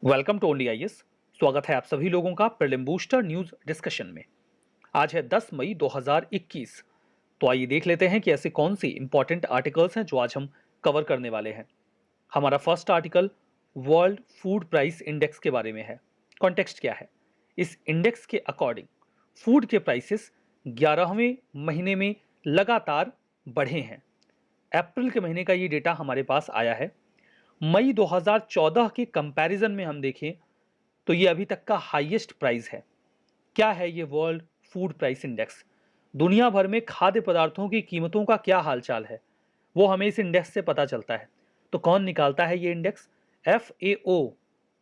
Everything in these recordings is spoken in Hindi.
Welcome to only IAS. स्वागत है आप सभी लोगों का प्रीलिम बूस्टर न्यूज डिस्कशन में। आज है 10 मई 2021। तो आइए देख लेते हैं कि ऐसे कौन सी इंपॉर्टेंट आर्टिकल्स हैं जो आज हम कवर करने वाले हैं। हमारा first article world food price index के बारे में है। कॉन्टेक्स्ट क्या है? इस इंडेक्स के अकॉर्डिंग फूड के प्राइसेस 11वें महीने में लगातार बढ़े हैं। अप्रैल के महीने का ये डेटा हमारे पास आया है। मई 2014 के कंपैरिजन में हम देखें तो ये अभी तक का हाईएस्ट प्राइस है। क्या है ये वर्ल्ड फूड प्राइस इंडेक्स? दुनिया भर में खाद्य पदार्थों की कीमतों का क्या हालचाल है वो हमें इस इंडेक्स से पता चलता है। तो कौन निकालता है ये इंडेक्स? FAO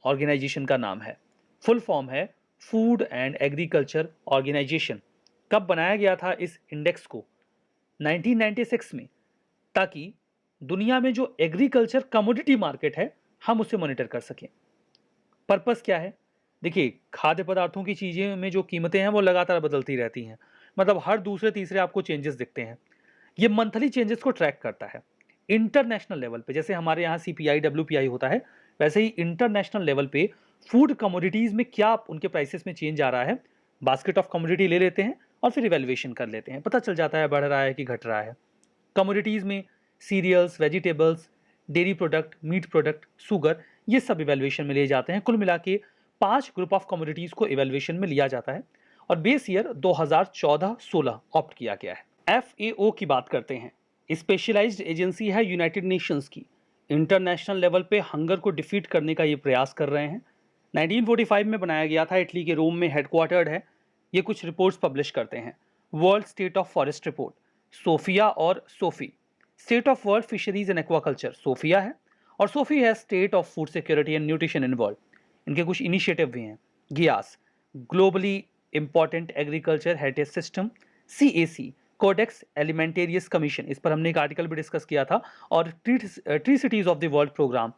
ऑर्गेनाइजेशन का नाम है। फुल फॉर्म है फूड एंड एग्रीकल्चर ऑर्गेनाइजेशन। कब बनाया गया था इस इंडेक्स को? 1996 में, ताकि दुनिया में जो एग्रीकल्चर कमोडिटी मार्केट है हम उसे मॉनिटर कर सकें। पर्पस क्या है? देखिए, खाद्य पदार्थों की चीज़ें में जो कीमतें हैं वो लगातार बदलती रहती हैं। मतलब हर दूसरे तीसरे आपको चेंजेस दिखते हैं। ये मंथली चेंजेस को ट्रैक करता है इंटरनेशनल लेवल पे। जैसे हमारे यहाँ CPI WPI होता है, वैसे ही इंटरनेशनल लेवल पे फूड कमोडिटीज़ में क्या उनके प्राइसेस में चेंज आ रहा है, बास्केट ऑफ कमोडिटी ले लेते हैं और फिर इवेल्युएशन कर लेते हैं। पता चल जाता है बढ़ रहा है कि घट रहा है। कमोडिटीज़ में cereals, vegetables, dairy product, meat product, sugar, ये सब इवेल्युएशन में लिए जाते हैं। कुल मिला के 5 ग्रुप ऑफ कमोडिटीज़ को इवेल्युएशन में लिया जाता है और बेस ईयर 2014-16 ऑप्ट किया गया है। FAO की बात करते हैं। स्पेशलाइज्ड एजेंसी है यूनाइटेड नेशंस की। इंटरनेशनल लेवल पे हंगर को डिफीट करने का ये प्रयास कर रहे हैं। 1945 में बनाया गया था, इटली के रोम में हेडक्वार्टर्ड है। ये कुछ रिपोर्ट्स पब्लिश करते हैं। World state of forest report, SOFIA और SOFI. State of world fisheries and aquaculture SOFIA है, और सोफी है state of food security and nutrition in world. इनके कुछ इनिशिएटिव भी हैं। GIAHS, globally important agriculture heritage system. CAC, Codex Alimentarius Commission, इस पर हमने एक आर्टिकल भी डिस्कस किया था। और tree cities of the world program,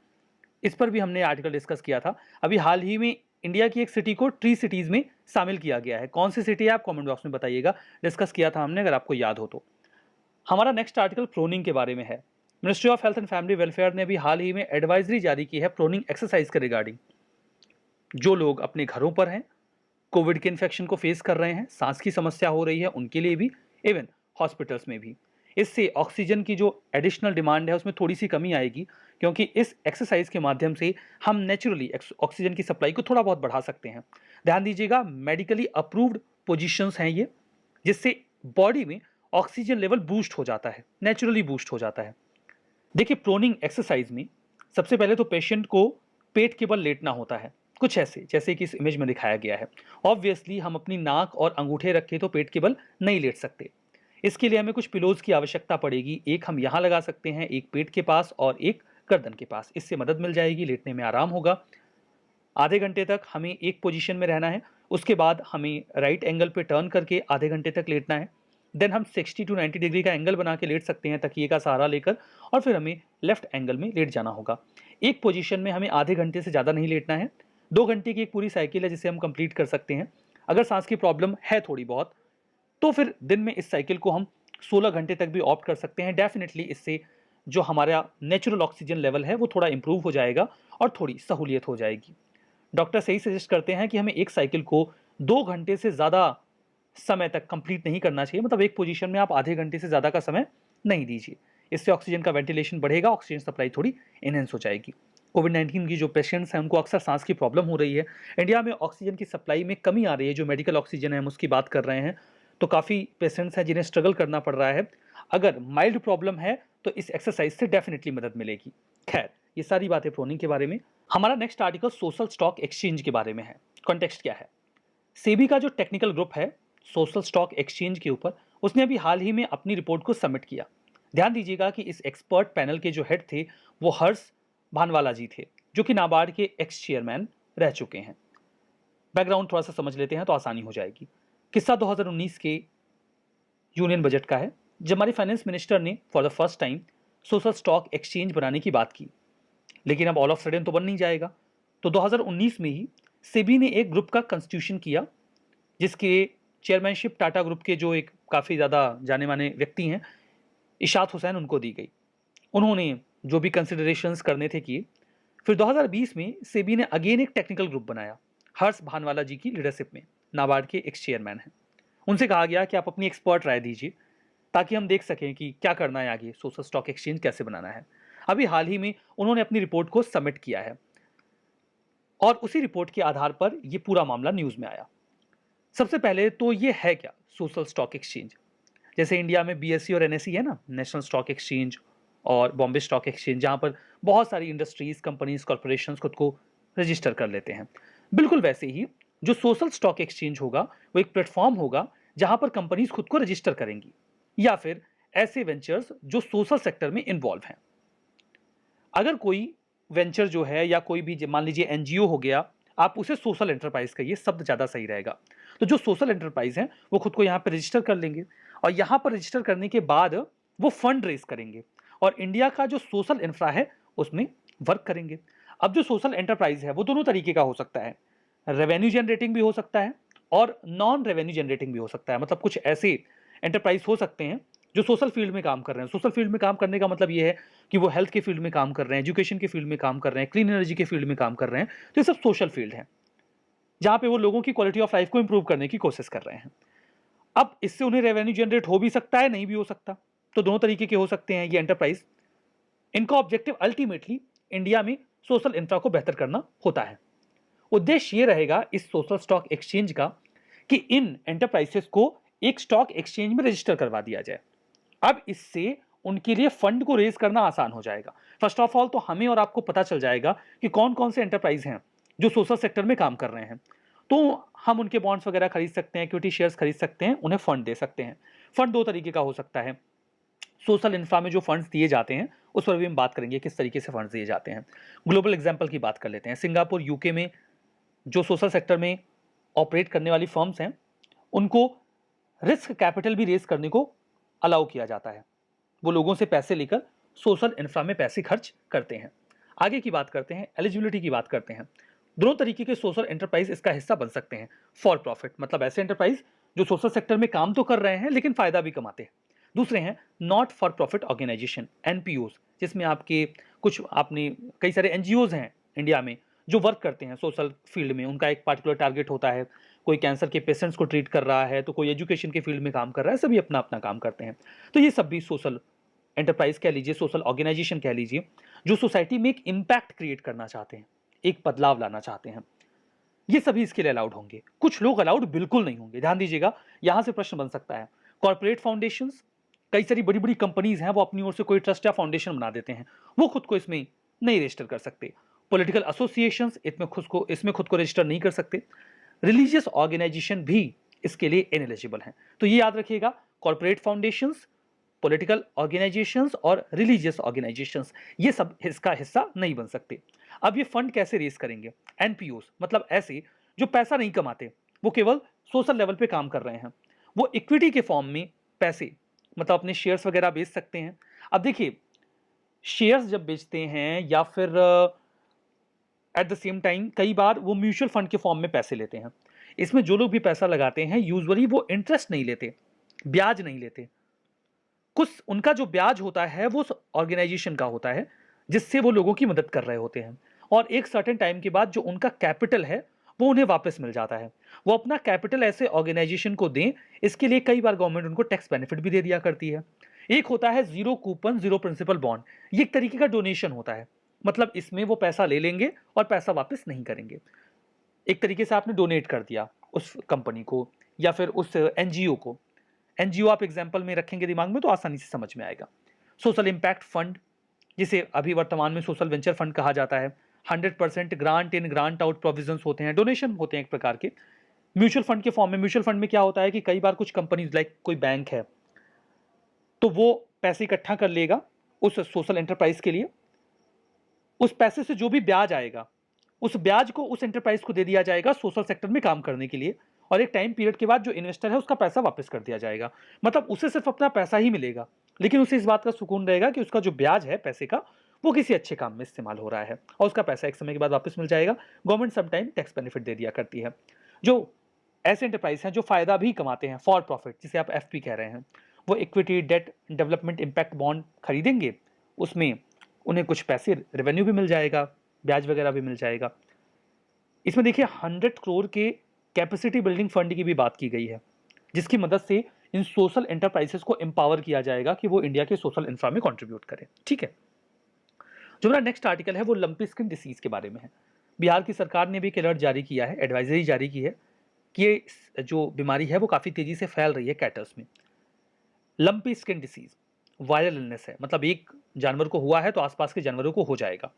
इस पर भी हमने आर्टिकल डिस्कस किया था। अभी हाल ही में इंडिया की एक सिटी को ट्री सिटीज में शामिल किया गया है। कौन सी सिटी है आप कमेंट बॉक्स में बताइएगा। डिस्कस किया था हमने, अगर आपको याद हो तो। हमारा नेक्स्ट आर्टिकल प्रोनिंग के बारे में है। Ministry of health and family welfare ने भी हाल ही में एडवाइजरी जारी की है प्रोनिंग एक्सरसाइज के रिगार्डिंग। जो लोग अपने घरों पर हैं, कोविड के इन्फेक्शन को फेस कर रहे हैं, सांस की समस्या हो रही है, उनके लिए भी, इवन हॉस्पिटल्स में भी। इससे ऑक्सीजन की जो एडिशनल डिमांड है उसमें थोड़ी सी कमी आएगी, क्योंकि इस एक्सरसाइज के माध्यम से हम नेचुरली ऑक्सीजन की सप्लाई को थोड़ा बहुत बढ़ा सकते हैं। ध्यान दीजिएगा, मेडिकली अप्रूव्ड पोजीशंस हैं ये, जिससे बॉडी में ऑक्सीजन लेवल बूस्ट हो जाता है, नेचुरली बूस्ट हो जाता है। देखिए, प्रोनिंग एक्सरसाइज में सबसे पहले तो पेशेंट को पेट के बल लेटना होता है, कुछ ऐसे जैसे कि इस इमेज में दिखाया गया है। ऑब्वियसली हम अपनी नाक और अंगूठे रखे तो पेट के बल नहीं लेट सकते। इसके लिए हमें कुछ पिलोज की आवश्यकता पड़ेगी। एक हम यहाँ लगा सकते हैं, एक पेट के पास और एक गर्दन के पास। इससे मदद मिल जाएगी, लेटने में आराम होगा। आधे घंटे तक हमें एक पोजीशन में रहना है। उसके बाद हमें राइट एंगल पे टर्न करके आधे घंटे तक लेटना है। देन हम 60 to 90 डिग्री का एंगल बना के लेट सकते हैं तकिए का सहारा लेकर, और फिर हमें लेफ्ट एंगल में लेट जाना होगा। एक पोजीशन में हमें आधे घंटे से ज़्यादा नहीं लेटना है। 2 घंटे की एक पूरी साइकिल है जिसे हम कंप्लीट कर सकते हैं। अगर सांस की प्रॉब्लम है थोड़ी बहुत, तो फिर दिन में इस साइकिल को हम 16 घंटे तक भी ऑप्ट कर सकते हैं। डेफिनेटली इससे जो हमारा नेचुरल ऑक्सीजन लेवल है वो थोड़ा इंप्रूव हो जाएगा और थोड़ी सहूलियत हो जाएगी। डॉक्टर सही सजेस्ट करते हैं कि हमें एक साइकिल को 2 घंटे से ज़्यादा समय तक कंप्लीट नहीं करना चाहिए। मतलब एक पोजीशन में आप आधे घंटे से ज़्यादा का समय नहीं दीजिए। इससे ऑक्सीजन का वेंटिलेशन बढ़ेगा, ऑक्सीजन सप्लाई थोड़ी इनहेंस हो जाएगी। कोविड-19 की जो पेशेंट्स हैं उनको अक्सर सांस की प्रॉब्लम हो रही है। इंडिया में ऑक्सीजन की सप्लाई में कमी आ रही है। जो मेडिकल ऑक्सीजन है हम उसकी बात कर रहे हैं, तो काफ़ी पेशेंट्स हैं जिन्हें स्ट्रगल करना पड़ रहा है। अगर माइल्ड प्रॉब्लम है तो इस एक्सरसाइज से डेफिनेटली मदद मिलेगी। खैर, ये सारी बातें प्रोनिंग के बारे में। हमारा next article social stock exchange के बारे में है। कॉन्टेक्स्ट क्या है? सेबी का जो टेक्निकल ग्रुप है सोशल स्टॉक एक्सचेंज के ऊपर, उसने अभी हाल ही में अपनी रिपोर्ट को सबमिट किया। ध्यान दीजिएगा कि इस एक्सपर्ट पैनल के जो हेड थे वो हर्ष भानवाला जी थे, जो कि नाबार्ड के एक्स चेयरमैन रह चुके हैं। बैकग्राउंड थोड़ा सा समझ लेते हैं तो आसानी हो जाएगी। किस्सा 2019 के यूनियन बजट का है, जब हमारे फाइनेंस मिनिस्टर ने for the first time social stock exchange बनाने की बात की। लेकिन अब ऑल ऑफ सडन तो बन नहीं जाएगा। तो 2019 में ही सेबी ने एक ग्रुप का कंस्टिट्यूशन किया, जिसके चेयरमैनशिप टाटा ग्रुप के जो एक काफ़ी ज़्यादा जाने माने व्यक्ति हैं, इशात हुसैन, उनको दी गई। उन्होंने जो भी कंसिडरेशंस करने थे किए। फिर 2020 में सेबी ने अगेन एक टेक्निकल ग्रुप बनाया, हर्ष भानवाला जी की लीडरशिप में, नाबार्ड के एक्स चेयरमैन हैं। उनसे कहा गया कि आप अपनी एक्सपर्ट राय दीजिए ताकि हम देख सकें कि क्या करना है आगे, सोशल स्टॉक एक्सचेंज कैसे बनाना है। अभी हाल ही में उन्होंने अपनी रिपोर्ट को सबमिट किया है और उसी रिपोर्ट के आधार पर यह पूरा मामला न्यूज में आया। सबसे पहले तो ये है क्या सोशल स्टॉक एक्सचेंज? जैसे इंडिया में बीएसई और एनएसई है ना, नेशनल स्टॉक एक्सचेंज और बॉम्बे स्टॉक एक्सचेंज, जहां पर बहुत सारी इंडस्ट्रीज, कंपनीज, कॉर्पोरेशंस खुद को रजिस्टर कर लेते हैं। बिल्कुल वैसे ही जो सोशल स्टॉक एक्सचेंज होगा वो एक प्लेटफॉर्म होगा जहां पर कंपनीज खुद को रजिस्टर करेंगी, या फिर ऐसे वेंचर्स जो सोशल सेक्टर में इन्वॉल्व हैं। अगर कोई वेंचर जो है या कोई भी मान लीजिए एनजीओ हो गया, आप उसे सोशल एंटरप्राइज कहिए, शब्द ज्यादा सही रहेगा। तो जो सोशल एंटरप्राइज हैं वो खुद को यहाँ पर रजिस्टर कर लेंगे और यहाँ पर रजिस्टर करने के बाद वो फंड रेज करेंगे और इंडिया का जो सोशल इंफ्रा है उसमें वर्क करेंगे। अब जो सोशल एंटरप्राइज है वो दोनों तरीके का हो सकता है, रेवेन्यू जनरेटिंग भी हो सकता है और नॉन रेवेन्यू जनरेटिंग भी हो सकता है। मतलब कुछ ऐसे एंटरप्राइज हो सकते हैं जो सोशल फील्ड में काम कर रहे हैं। सोशल फील्ड में काम करने का मतलब ये है कि वो हेल्थ के फील्ड में काम कर रहे हैं, एजुकेशन के फील्ड में काम कर रहे हैं, क्लीन एनर्जी के फील्ड में काम कर रहे हैं। तो ये सब सोशल फील्ड है जहां पे वो लोगों की क्वालिटी ऑफ लाइफ को इंप्रूव करने की कोशिश कर रहे हैं। अब इससे उन्हें रेवेन्यू जनरेट हो भी सकता है, नहीं भी हो सकता। तो दोनों तरीके के हो सकते हैं ये एंटरप्राइज। इनका ऑब्जेक्टिव अल्टीमेटली इंडिया में सोशल इंफ्रा को बेहतर करना होता है। उद्देश्य ये रहेगा इस सोशल स्टॉक एक्सचेंज का कि इन एंटरप्राइजेस को एक स्टॉक एक्सचेंज में रजिस्टर करवा दिया जाए। अब इससे उनके लिए फंड को रेज करना आसान हो जाएगा। फर्स्ट ऑफ ऑल तो हमें और आपको पता चल जाएगा कि कौन कौन से एंटरप्राइज हैं जो सोशल सेक्टर में काम कर रहे हैं। तो हम उनके बॉन्ड्स वगैरह खरीद सकते हैं, इक्विटी शेयर्स खरीद सकते हैं, उन्हें फंड दे सकते हैं। फंड दो तरीके का हो सकता है। सोशल इंफ्रा में जो फंड्स दिए जाते हैं उस पर भी हम बात करेंगे किस तरीके से फंड्स दिए जाते हैं। ग्लोबल एग्जांपल की बात कर लेते हैं। सिंगापुर, यूके में जो सोशल सेक्टर में ऑपरेट करने वाली फर्म्स हैं उनको रिस्क कैपिटल भी रेज करने को अलाउ किया जाता है। वो लोगों से पैसे लेकर सोशल इंफ्रा में पैसे खर्च करते हैं। आगे की बात करते हैं, एलिजिबिलिटी की बात करते हैं। दोनों तरीके के सोशल एंटरप्राइज इसका हिस्सा बन सकते हैं। फॉर प्रॉफिट मतलब ऐसे एंटरप्राइज जो सोशल सेक्टर में काम तो कर रहे हैं लेकिन फायदा भी कमाते हैं। दूसरे हैं नॉट फॉर प्रॉफिट ऑर्गेनाइजेशन, एनपीओज, जिसमें आपके कुछ आपने कई सारे एनजीओज हैं इंडिया में जो वर्क करते हैं सोशल फील्ड में। उनका एक पार्टिकुलर टारगेट होता है, कोई कैंसर के पेशेंट्स को ट्रीट कर रहा है, तो कोई एजुकेशन के फील्ड में काम कर रहा है, सभी अपना अपना काम करते हैं। तो ये सब भी सोशल एंटरप्राइज कह लीजिए, सोशल ऑर्गेनाइजेशन कह लीजिए, जो सोसाइटी में एक इम्पैक्ट क्रिएट करना चाहते हैं, एक बदलाव लाना चाहते हैं। ये सभी इसके लिए अलाउड होंगे। कुछ लोग अलाउड बिल्कुल नहीं होंगे। ध्यान दीजिएगा, यहां से प्रश्न बन सकता है। कॉर्पोरेट फाउंडेशंस, कई सारी बड़ी बड़ी कंपनीज हैं वो अपनी ओर से कोई ट्रस्ट या फाउंडेशन बना देते हैं, वो खुद को इसमें नहीं रजिस्टर कर सकते। पॉलिटिकल एसोसिएशंस इसमें खुद को रजिस्टर नहीं कर सकते। रिलीजियस ऑर्गेनाइजेशन भी इसके लिए इनएलिजिबल हैं। तो ये याद रखिएगा, कॉर्पोरेट फाउंडेशंस, पॉलिटिकल ऑर्गेनाइजेशंस और रिलीजियस ऑर्गेनाइजेशंस ये सब इसका हिस्सा नहीं बन सकते। अब ये फंड कैसे रेज करेंगे? एनपीओस मतलब ऐसे जो पैसा नहीं कमाते, वो केवल सोशल लेवल पे काम कर रहे हैं। वो इक्विटी के फॉर्म में पैसे मतलब अपने शेयर्स वगैरह बेच सकते हैं। अब देखिए, शेयर्स जब बेचते हैं या फिर एट द सेम टाइम कई बार वो म्यूचुअल फंड के फॉर्म में पैसे लेते हैं। इसमें जो लोग भी पैसा लगाते हैं यूजुअली वो इंटरेस्ट नहीं लेते, ब्याज नहीं लेते। कुछ उनका जो ब्याज होता है वो ऑर्गेनाइजेशन का होता है जिससे वो लोगों की मदद कर रहे होते हैं, और एक सर्टेन टाइम के बाद जो उनका कैपिटल है वो उन्हें वापस मिल जाता है। वो अपना कैपिटल ऐसे ऑर्गेनाइजेशन को दें, इसके लिए कई बार गवर्नमेंट उनको टैक्स बेनिफिट भी दे दिया करती है। एक होता है zero coupon zero principal bond, ये एक तरीके का डोनेशन होता है। मतलब इसमें वो पैसा ले लेंगे और पैसा वापस नहीं करेंगे। एक तरीके से आपने डोनेट कर दिया उस कंपनी को या फिर उस एनजीओ को। एनजीओ आप एग्जाम्पल में रखेंगे दिमाग में तो आसानी से समझ में आएगा। सोशल इंपैक्ट फंड, जिसे अभी वर्तमान में सोशल वेंचर फंड कहा जाता है, 100% grant in grant out provisions होते हैं, डोनेशन होते हैं एक प्रकार के। म्यूचुअल फंड के फॉर्म में, म्यूचुअल फंड में क्या होता है कि कई बार कुछ कंपनीज लाइक कोई बैंक है तो वो पैसे इकट्ठा कर लेगा उस सोशल एंटरप्राइज के लिए। उस पैसे से जो भी ब्याज आएगा उस ब्याज को उस एंटरप्राइज को दे दिया जाएगा सोशल सेक्टर में काम करने के लिए, और एक टाइम पीरियड के बाद जो इन्वेस्टर है उसका पैसा वापस कर दिया जाएगा। मतलब उसे सिर्फ अपना पैसा ही मिलेगा, लेकिन उसे इस बात का सुकून रहेगा कि उसका जो ब्याज है पैसे का वो किसी अच्छे काम में इस्तेमाल हो रहा है और उसका पैसा एक समय के बाद वापस मिल जाएगा। गवर्नमेंट समटाइम टैक्स बेनिफिट दे दिया करती है। जो ऐसे एंटरप्राइज हैं जो फायदा भी कमाते हैं, फॉर प्रॉफिट जिसे आप एफपी कह रहे हैं, वो equity, debt, development impact bond खरीदेंगे, उसमें उन्हें कुछ पैसे रेवेन्यू भी मिल जाएगा, ब्याज वगैरह भी मिल जाएगा। इसमें देखिए 100 करोड़ के कैपेसिटी बिल्डिंग फंड की भी बात की गई है, जिसकी मदद से इन सोशल एंटरप्राइजेस को एम्पावर किया जाएगा कि वो इंडिया के सोशल इंफ्रा में कंट्रीब्यूट करें। ठीक है, जो मेरा नेक्स्ट आर्टिकल है वो लंपी स्किन डिसीज के बारे में है। बिहार की सरकार ने भी एक अलर्ट जारी किया है, एडवाइजरी जारी की है कि ये जो बीमारी है वो काफ़ी तेज़ी से फैल रही है कैटल्स में। Lumpy skin disease viral illness है, मतलब एक जानवर को हुआ है तो आसपास के जानवरों को हो जाएगा।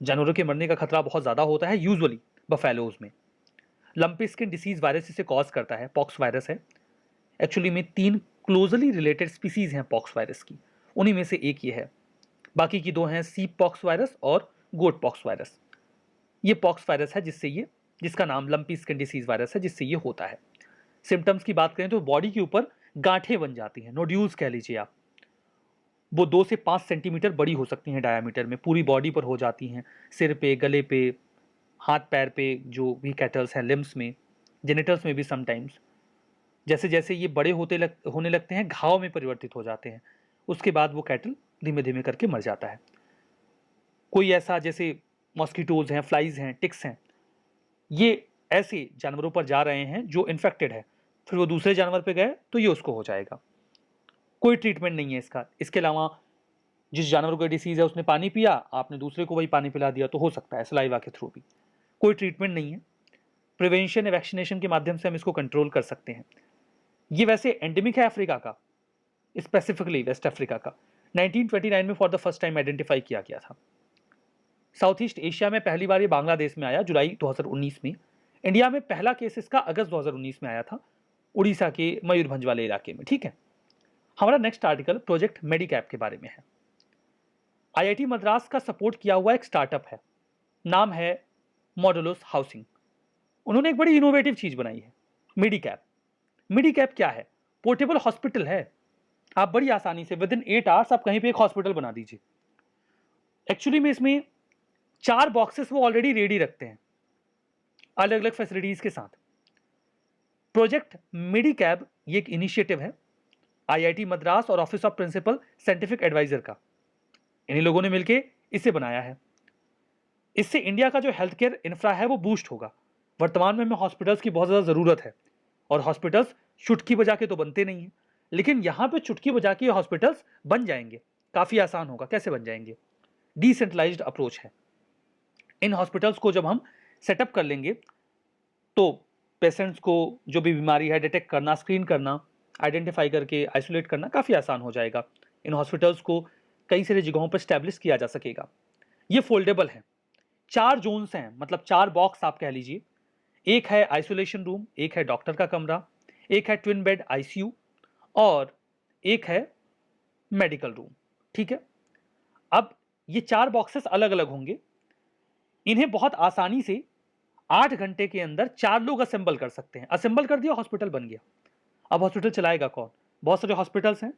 जानवरों के मरने का खतरा बहुत ज़्यादा होता है यूजुअली बफेलोज में। लंपी स्किन डिसीज वायरस इसे कॉज करता है, पॉक्स वायरस है। एक्चुअली में 3 क्लोजली रिलेटेड स्पीसीज हैं पॉक्स वायरस की, उन्हीं में से एक ये है। बाकी की 2 हैं सीप पॉक्स वायरस और गोट पॉक्स वायरस। ये पॉक्स वायरस है जिसका नाम लंपी स्किन डिसीज वायरस है, जिससे ये होता है। सिम्टम्स की बात करें तो बॉडी के ऊपर गांठें बन जाती हैं, नोड्यूल्स कह लीजिए आप। वो 2 से 5 सेंटीमीटर बड़ी हो सकती हैं डायामीटर में, पूरी बॉडी पर हो जाती हैं, सिर पे, गले पे, हाथ पैर पे, जो भी कैटल्स हैं, लिम्स में, जेनिटल्स में भी समटाइम्स। जैसे जैसे ये बड़े होने लगते हैं घाव में परिवर्तित हो जाते हैं। उसके बाद वो कैटल धीमे धीमे करके मर जाता है। कोई ऐसा जैसे मॉस्किटोज हैं, फ्लाइज हैं, टिक्स हैं, ये ऐसे जानवरों पर जा रहे हैं जो इन्फेक्टेड है, फिर वो दूसरे जानवर पे गए तो ये उसको हो जाएगा। कोई ट्रीटमेंट नहीं है इसका। इसके अलावा जिस जानवर को डिसीज है उसने पानी पिया, आपने दूसरे को वही पानी पिला दिया तो हो सकता है सलाइवा के थ्रू भी। कोई ट्रीटमेंट नहीं है। प्रिवेंशन या वैक्सीनेशन के माध्यम से हम इसको कंट्रोल कर सकते हैं। ये वैसे एंडेमिक है अफ्रीका का, स्पेसिफिकली वेस्ट अफ्रीका का। 1929 में for the first time identify किया गया था। साउथ ईस्ट एशिया में पहली बार ये बांग्लादेश में आया जुलाई 2019 में। इंडिया में पहला केस इसका अगस्त 2019 में आया था, उड़ीसा के मयूरभंज वाले इलाके में। ठीक है, हमारा नेक्स्ट आर्टिकल प्रोजेक्ट मेडिकैप के बारे में है। आईआईटी मद्रास का सपोर्ट किया हुआ एक स्टार्टअप है, नाम है मॉडुलस हाउसिंग। उन्होंने एक बड़ी इनोवेटिव चीज बनाई है, मेडिकैप। मेडिकैप क्या है? पोर्टेबल हॉस्पिटल है। आप बड़ी आसानी से विद इन 8 आवर्स आप कहीं पे एक हॉस्पिटल बना दीजिए। एक्चुअली में इसमें 4 बॉक्सेस वो ऑलरेडी रेडी रखते हैं अलग अलग फैसिलिटीज के साथ। प्रोजेक्ट मेडिकैब ये एक इनिशिएटिव है आईआईटी मद्रास और office of principal scientific adviser का। इन्हीं लोगों ने मिलकर इसे बनाया है। इससे इंडिया का जो हेल्थ केयर इंफ्रा है वो बूस्ट होगा। वर्तमान में हमें हॉस्पिटल्स की बहुत ज़्यादा ज़रूरत है और हॉस्पिटल्स चुटकी बजा के तो बनते नहीं हैं, लेकिन यहाँ पे चुटकी बजा के हॉस्पिटल्स बन जाएंगे। काफ़ी आसान होगा। कैसे बन जाएंगे? डिसेंट्रलाइज्ड अप्रोच है। इन हॉस्पिटल्स को जब हम सेटअप कर लेंगे तो पेशेंट्स को जो भी बीमारी है डिटेक्ट करना, स्क्रीन करना, आइडेंटिफाई करके आइसोलेट करना काफ़ी आसान हो जाएगा। इन हॉस्पिटल्स को कई सारी जगहों पर स्टैब्लिश किया जा सकेगा। ये फोल्डेबल है। 4 जोन्स हैं, मतलब 4 बॉक्स आप कह लीजिए। एक है आइसोलेशन रूम, एक है डॉक्टर का कमरा, एक है ट्विन बेड आईसीयू और एक है मेडिकल रूम। ठीक है, अब ये 4 बॉक्सेस अलग अलग होंगे। इन्हें बहुत आसानी से 8 घंटे के अंदर 4 लोग असेंबल कर सकते हैं। असेंबल कर दिया, हॉस्पिटल बन गया। अब हॉस्पिटल चलाएगा कौन? बहुत सारे हॉस्पिटल्स हैं,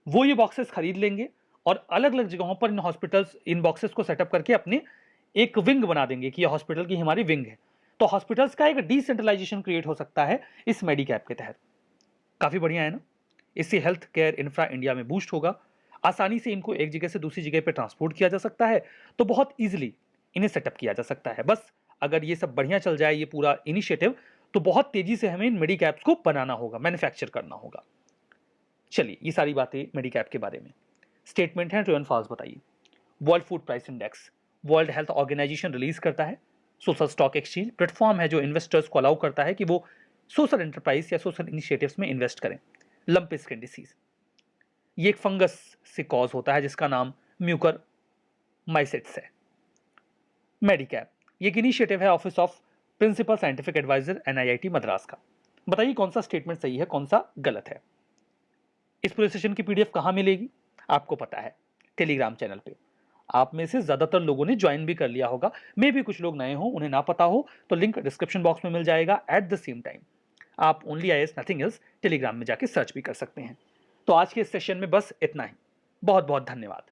वो ये बॉक्सेस खरीद लेंगे और अलग अलग जगहों पर इन बॉक्सेस को सेटअप करके अपने एक विंग बना देंगे कि ये हॉस्पिटल की हमारी विंग है। तो हॉस्पिटल्स का एक डिसेंट्रलाइजेशन क्रिएट हो सकता है इस मेडिकैप के तहत। काफी बढ़िया है ना? इससे हेल्थ केयर इंफ्रा इंडिया में बूस्ट होगा। आसानी से इनको एक जगह से दूसरी जगह पर ट्रांसपोर्ट किया जा सकता है, तो बहुत ईजिली इन्हें सेटअप किया जा सकता है। बस अगर ये सब बढ़िया चल जाए, ये पूरा इनिशिएटिव, तो बहुत तेजी से हमें इन मेडिकैप्स को बनाना होगा, मैन्युफैक्चर करना होगा। चलिए, ये सारी बातें मेडिकैप के बारे में। स्टेटमेंट है, ट्रू एंड फॉल्स बताइए। World food price index world health organisation release करता है। सोशल स्टॉक एक्सचेंज प्लेटफॉर्म है जो इन्वेस्टर्स को अलाउ करता है कि वो सोशल एंटरप्राइज या सोशल इनिशिएटिव्स में इन्वेस्ट करें। लंपी स्किन डिसीज ये एक फंगस से कॉज होता है जिसका नाम म्यूकर माइसेट्स है। मेडिकैप ये एक इनिशिएटिव है office of principal scientific adviser and IIT Madras का। बताइए कौन सा स्टेटमेंट सही है, कौन सा गलत है। इस पूरे सेशन की पीडीएफ कहां मिलेगी? आपको पता है, टेलीग्राम चैनल पे। आप में से ज्यादातर लोगों ने ज्वाइन भी कर लिया होगा, मे भी कुछ लोग नए हो, उन्हें ना पता हो, तो लिंक डिस्क्रिप्शन बॉक्स में मिल जाएगा। एट द सेम टाइम आप only IAS nothing else Telegram में जाके सर्च भी कर सकते हैं। तो आज के इस सेशन में बस इतना ही। बहुत बहुत धन्यवाद।